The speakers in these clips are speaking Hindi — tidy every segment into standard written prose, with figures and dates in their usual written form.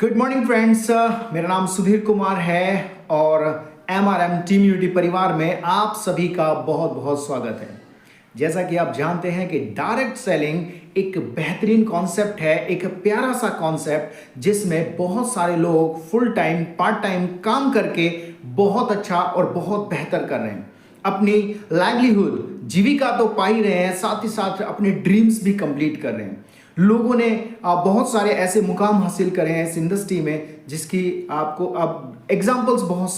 गुड मॉर्निंग फ्रेंड्स, मेरा नाम सुधीर कुमार है और एमआरएम टीम यूनिटी परिवार में आप सभी का बहुत बहुत स्वागत है। जैसा कि आप जानते हैं कि डायरेक्ट सेलिंग एक बेहतरीन कॉन्सेप्ट है, एक प्यारा सा कॉन्सेप्ट जिसमें बहुत सारे लोग फुल टाइम पार्ट टाइम काम करके बहुत अच्छा और बहुत बेहतर कर रहे हैं। अपनी लाइवलीहुड जीविका तो पा ही रहे हैं, साथ ही साथ अपने ड्रीम्स भी कंप्लीट कर रहे हैं। लोगों ने बहुत सारे ऐसे मुकाम हासिल करे हैं इस इंडस्ट्री में जिसकी आपको अब एग्जाम्पल्स बहुत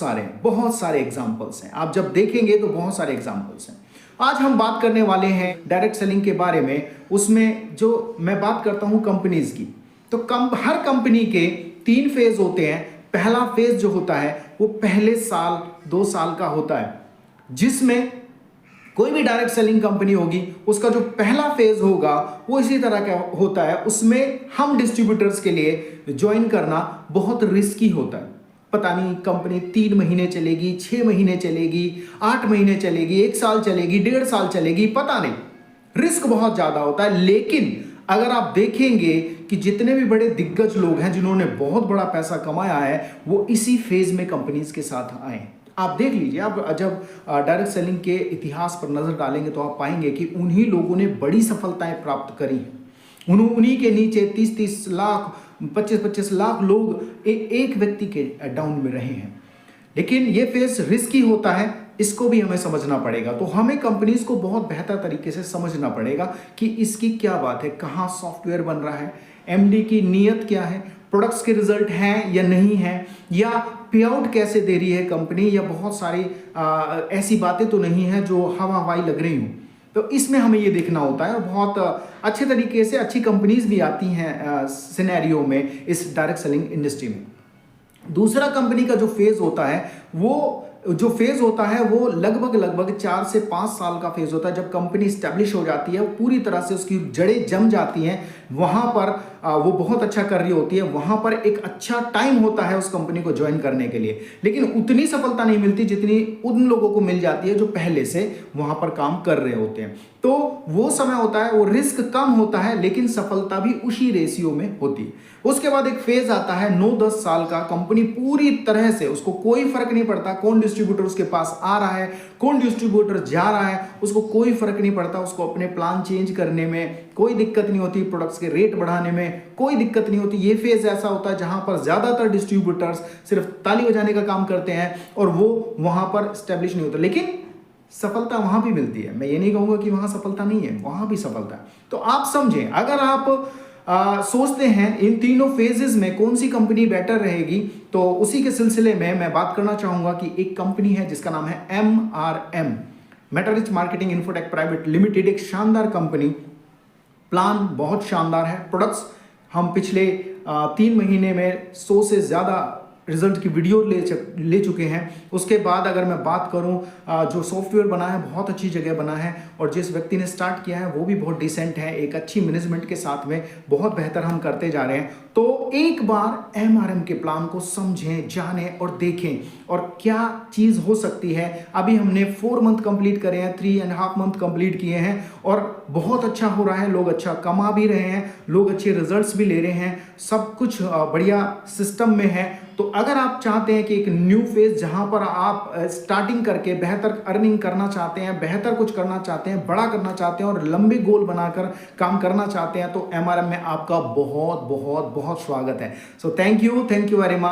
सारे एग्जाम्पल्स हैं। आप जब देखेंगे तो बहुत सारे एग्जाम्पल्स हैं। आज हम बात करने वाले हैं डायरेक्ट सेलिंग के बारे में। उसमें जो मैं बात करता हूं कंपनीज की, तो हर कंपनी के 3 फेज होते हैं। पहला फेज जो होता है वो पहले साल 2 साल का होता है, जिसमें कोई भी डायरेक्ट सेलिंग कंपनी होगी उसका जो पहला फेज होगा वो इसी तरह का होता है। उसमें हम डिस्ट्रीब्यूटर्स के लिए ज्वाइन करना बहुत रिस्की होता है। पता नहीं कंपनी 3 महीने चलेगी, 6 महीने चलेगी, 8 महीने चलेगी, 1 साल चलेगी, 1.5 साल चलेगी, पता नहीं। रिस्क बहुत ज्यादा होता है। लेकिन अगर आप देखेंगे कि जितने भी बड़े दिग्गज लोग हैं जिन्होंने बहुत बड़ा पैसा कमाया है वो इसी फेज में कंपनीज के साथ आए। आप देख लीजिए, आप जब डायरेक्ट सेलिंग के इतिहास पर नजर डालेंगे तो आप पाएंगे कि उन्हीं लोगों ने बड़ी सफलताएं प्राप्त करी हैं। उन्हीं के नीचे 30-30 लाख 25-25 लाख लोग एक व्यक्ति के डाउन में रहे हैं। लेकिन ये फेज रिस्की होता है, इसको भी हमें समझना पड़ेगा। तो हमें कंपनीज को बहुत बेहतर तरीके से समझना पड़ेगा कि इसकी क्या बात है, कहाँ सॉफ्टवेयर बन रहा है, एमडी की नीयत क्या है, प्रोडक्ट्स के रिजल्ट हैं या नहीं है, या पे आउट कैसे दे रही है कंपनी, या बहुत सारी ऐसी बातें तो नहीं है जो हवाई लग रही हूँ। तो इसमें हमें ये देखना होता है। और बहुत अच्छे तरीके से अच्छी कंपनीज भी आती हैं सिनेरियो में इस डायरेक्ट सेलिंग इंडस्ट्री में। दूसरा कंपनी का जो फेज होता है वो लगभग 4 से 5 साल का फेज होता है। जब कंपनी स्टैब्लिश हो जाती है, पूरी तरह से उसकी जड़ें जम जाती हैं, वहां पर वो बहुत अच्छा कर रही होती है, वहां पर एक अच्छा टाइम होता है उस कंपनी को ज्वाइन करने के लिए। लेकिन उतनी सफलता नहीं मिलती जितनी उन लोगों को मिल जाती है जो पहले से वहां पर काम कर रहे होते हैं। तो वो समय होता है, वो रिस्क कम होता है लेकिन सफलता भी उसी रेशियो में होती है। उसके बाद एक फेज आता है 9-10 साल का। कंपनी पूरी तरह से, उसको कोई फर्क नहीं पड़ता कौन डिस्ट्रीब्यूटर उसके पास आ रहा है, कौन डिस्ट्रीब्यूटर जा रहा है, उसको कोई फर्क नहीं पड़ता। उसको अपने प्लान चेंज करने में कोई दिक्कत नहीं होती, प्रोडक्ट्स के रेट बढ़ाने में कोई दिक्कत नहीं होती। ये फेज ऐसा होता है जहां पर ज्यादातर डिस्ट्रीब्यूटर्स सिर्फ ताली बजाने का काम करते हैं और वो वहां पर स्टैब्लिश नहीं होता। लेकिन सफलता वहां भी मिलती है। मैं ये नहीं कहूंगा कि वहां सफलता नहीं है, वहां भी सफलता है। तो आप समझें, अगर आप सोचते हैं इन तीनों फेजेस में कौन सी कंपनी बेटर रहेगी, तो उसी के सिलसिले में मैं बात करना चाहूंगा कि एक कंपनी है जिसका नाम है MRM, Meta-rich marketing infotech private limited. एक शानदार कंपनी, प्लान बहुत शानदार है। प्रोडक्ट्स हम पिछले 3 महीने में 100 से ज़्यादा रिजल्ट की वीडियो ले चुके हैं। उसके बाद अगर मैं बात करूं, जो सॉफ्टवेयर बना है बहुत अच्छी जगह बना है, और जिस व्यक्ति ने स्टार्ट किया है वो भी बहुत डिसेंट है, एक अच्छी मैनेजमेंट के साथ में बहुत बेहतर हम करते जा रहे हैं। तो एक बार MRM के प्लान को समझें, जानें और देखें और क्या चीज़ हो सकती है। अभी हमने 4 मंथ कंप्लीट करे हैं, 3.5 मंथ कंप्लीट किए हैं और बहुत अच्छा हो रहा है। लोग अच्छा कमा भी रहे हैं, लोग अच्छे रिजल्ट्स भी ले रहे हैं, सब कुछ बढ़िया सिस्टम में है। तो अगर आप चाहते हैं कि एक न्यू फेज जहां पर आप स्टार्टिंग करके बेहतर अर्निंग करना चाहते हैं, बेहतर कुछ करना चाहते हैं, बड़ा करना चाहते हैं और लंबे गोल बनाकर काम करना चाहते हैं, तो MRM में आपका बहुत बहुत बहुत स्वागत है। So thank you very much.